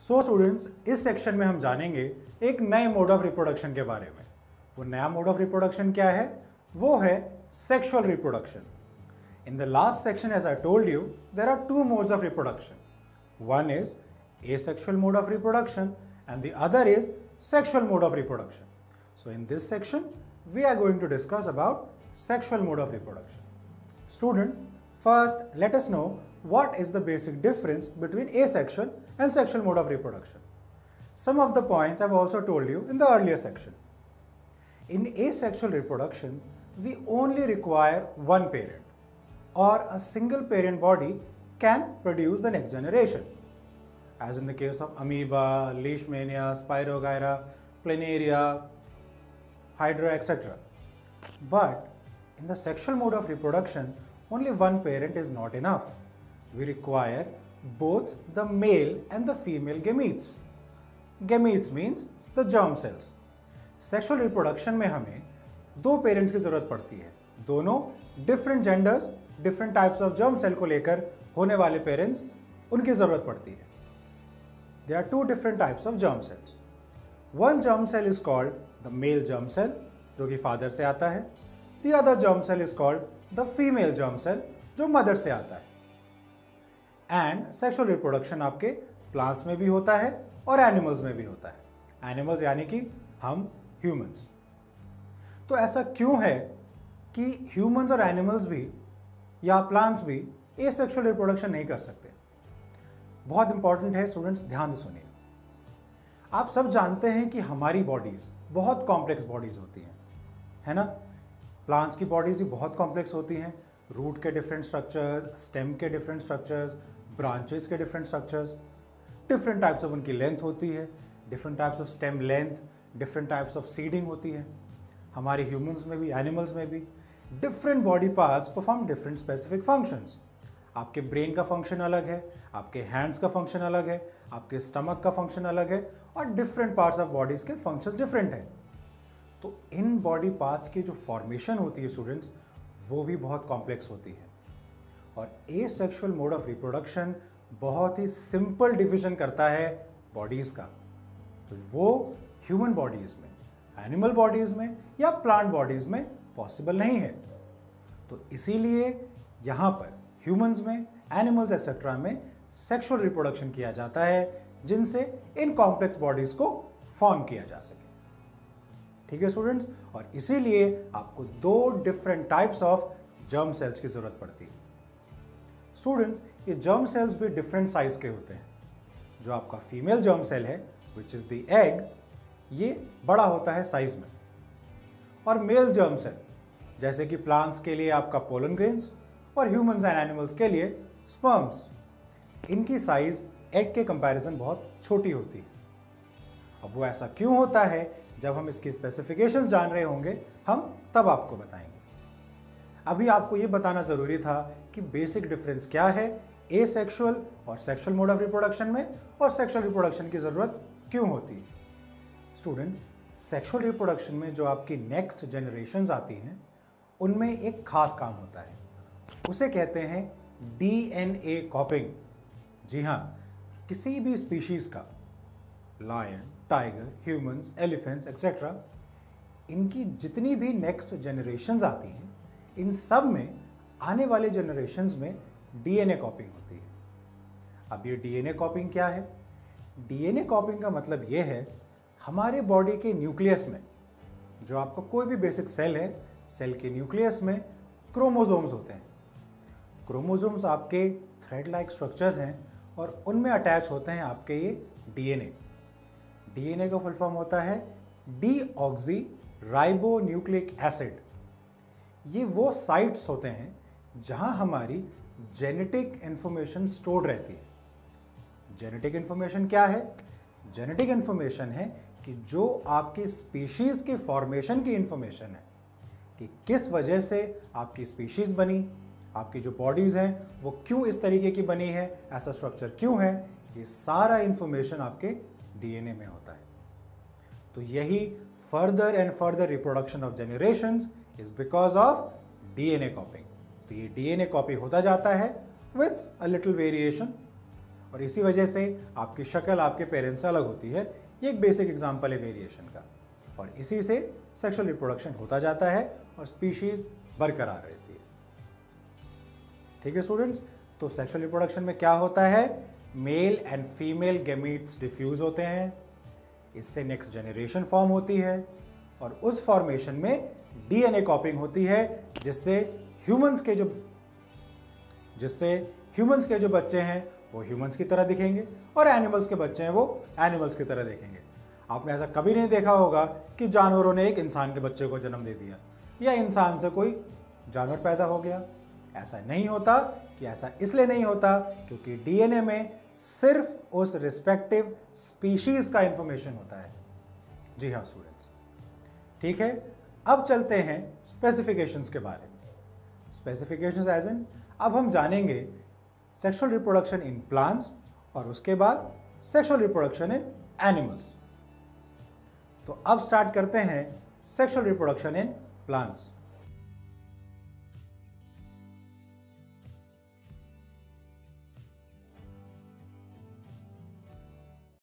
So students, इस section में हम जानेंगे एक नए मोड ऑफ रिप्रोडक्शन के बारे में। वो नया मोड ऑफ रिप्रोडक्शन क्या है? वो है sexual reproduction. In the last section, as I told you, there are two modes of reproduction. One is asexual mode of reproduction and the other is sexual mode of reproduction. So in this section, we are going to discuss about sexual mode of reproduction. Student, first let us know what is the basic difference between asexual and sexual mode of reproduction. Some of the points I've also told you in the earlier section. In asexual reproduction, we only require one parent, or a single parent body can produce the next generation, as in the case of amoeba, leishmania, spirogyra, planaria, hydra, etc. But in the sexual mode of reproduction, only one parent is not enough. We require both the male and the female gametes. Gametes means the germ cells. Sexual reproduction में हमें दो parents की जरूरत पड़ती है। दोनों different genders, different types of germ cell को लेकर होने वाले पेरेंट्स, उनकी जरूरत पड़ती है। There are two different types of germ cells. One germ cell is called the male germ cell, जो कि फादर से आता है। The other germ cell is called the female germ cell, जो मदर से आता है। एंड सेक्सुअल रिप्रोडक्शन आपके प्लांट्स में भी होता है और एनिमल्स में भी होता है। एनिमल्स यानी कि हम ह्यूमंस। तो ऐसा क्यों है कि ह्यूमंस और एनिमल्स भी या प्लांट्स भी एसेक्सुअल रिप्रोडक्शन नहीं कर सकते? बहुत इंपॉर्टेंट है स्टूडेंट्स, ध्यान से सुनिए। आप सब जानते हैं कि हमारी बॉडीज बहुत कॉम्प्लेक्स बॉडीज होती हैं, है ना? प्लांट्स की बॉडीज भी बहुत कॉम्प्लेक्स होती हैं। रूट के डिफरेंट स्ट्रक्चर्स, स्टेम के डिफरेंट स्ट्रक्चर्स, ब्रांचेस के different structures, different types of उनकी लेंथ होती है, different types of stem length, different types of seeding होती है। हमारे ह्यूमंस में भी, एनिमल्स में भी different body parts perform different specific functions. आपके ब्रेन का फंक्शन अलग है, आपके हैंड्स का फंक्शन अलग है, आपके स्टमक का फंक्शन अलग है, और डिफरेंट पार्ट्स ऑफ बॉडीज के फंक्शंस डिफरेंट है। तो इन बॉडी पार्ट्स की जो फॉर्मेशन होती है स्टूडेंट्स, वो भी बहुत कॉम्प्लेक्स होती है। और एसेक्सुअल मोड ऑफ रिप्रोडक्शन बहुत ही सिंपल डिवीजन करता है बॉडीज का। तो वो ह्यूमन बॉडीज में, एनिमल बॉडीज में या प्लांट बॉडीज में पॉसिबल नहीं है। तो इसीलिए यहां पर ह्यूमंस में, एनिमल्स एक्सेट्रा में सेक्सुअल रिप्रोडक्शन किया जाता है, जिनसे इन कॉम्प्लेक्स बॉडीज को फॉर्म किया जा सके। ठीक है स्टूडेंट्स? और इसीलिए आपको दो different types of germ sales की जरूरत पड़ती है। स्टूडेंट्स, ये जर्म सेल्स भी डिफरेंट साइज के होते हैं। जो आपका फीमेल जर्म सेल है, विच इज द एग, ये बड़ा होता है साइज में। और मेल जर्म सेल, जैसे कि प्लांट्स के लिए आपका पोलन ग्रेन्स और ह्यूमंस एंड एनिमल्स के लिए स्पर्म्स, इनकी साइज एग के कंपैरिजन बहुत छोटी होती है। अब वो ऐसा क्यों होता है, जब हम इसकी स्पेसिफिकेशंस जान रहे होंगे, हम तब आपको बताएंगे। अभी आपको ये बताना जरूरी था कि बेसिक डिफरेंस क्या है एसेक्सुअल और सेक्सुअल मोड ऑफ रिप्रोडक्शन में, और सेक्सुअल रिप्रोडक्शन की जरूरत क्यों होती है। स्टूडेंट्स, सेक्सुअल रिप्रोडक्शन में जो आपकी नेक्स्ट जनरेशंस आती हैं, उनमें एक खास काम होता है, उसे कहते हैं डीएनए कॉपिंग। जी हाँ, किसी भी स्पीशीज का, lion, tiger, humans, elephants etcetera, इनकी जितनी भी नेक्स्ट जनरेशंस आती हैं, इन सब में आने वाले जनरेशंस में डीएनए कॉपिंग होती है। अब ये डीएनए कॉपिंग क्या है? डीएनए कॉपिंग का मतलब ये है, हमारे बॉडी के न्यूक्लियस में, जो आपका कोई भी बेसिक सेल है, सेल के न्यूक्लियस में क्रोमोसोम्स होते हैं। क्रोमोसोम्स आपके थ्रेड लाइक स्ट्रक्चर्स हैं और उनमें अटैच होते हैं आपके ये डीएनए। डीएनए का फुल फॉर्म होता है डीऑक्सी राइबो न्यूक्लिक एसिड। ये वो साइट्स होते हैं जहां हमारी जेनेटिक इंफॉर्मेशन स्टोर्ड रहती है। जेनेटिक इंफॉर्मेशन क्या है? जेनेटिक इंफॉर्मेशन है कि जो आपकी स्पीशीज के फॉर्मेशन की इंफॉर्मेशन है, कि किस वजह से आपकी स्पीशीज बनी, आपकी जो बॉडीज हैं वो क्यों इस तरीके की बनी है, ऐसा स्ट्रक्चर क्यों है, ये सारा इंफॉर्मेशन आपके डीएनए में होता है। तो यही further and further reproduction of generations is because of DNA कॉपिंग। तो ये डीएनए कॉपी होता जाता है विथ अ लिटिल वेरिएशन, और इसी वजह से आपकी शक्ल आपके पेरेंट्स से अलग होती है। ये एक बेसिक एग्जांपल है वेरिएशन का, और इसी से सेक्सुअल रिप्रोडक्शन होता जाता है और स्पीशीज बरकरार रहती है। ठीक है स्टूडेंट्स, तो सेक्सुअल रिप्रोडक्शन में क्या होता है, male and female gametes diffuse होते हैं, इससे नेक्स्ट जनरेशन फॉर्म होती है और उस फॉर्मेशन में डीएनए कॉपिंग होती है, जिससे ह्यूमंस के जो बच्चे हैं वो ह्यूमंस की तरह दिखेंगे और एनिमल्स के बच्चे हैं वो एनिमल्स की तरह दिखेंगे। आपने ऐसा कभी नहीं देखा होगा कि जानवरों ने एक इंसान के बच्चे को जन्म दे दिया या इंसान से कोई जानवर पैदा हो गया। ऐसा नहीं होता। कि ऐसा इसलिए नहीं होता क्योंकि डीएनए में सिर्फ उस रिस्पेक्टिव स्पीशीज का इंफॉर्मेशन होता है। जी हाँ स्टूडेंट्स, ठीक है। अब चलते हैं स्पेसिफिकेशंस के बारे में। स्पेसिफिकेशंस एज इन, अब हम जानेंगे सेक्सुअल रिप्रोडक्शन इन प्लांट्स और उसके बाद सेक्सुअल रिप्रोडक्शन इन एनिमल्स। तो अब स्टार्ट करते हैं सेक्सुअल रिप्रोडक्शन इन प्लांट्स।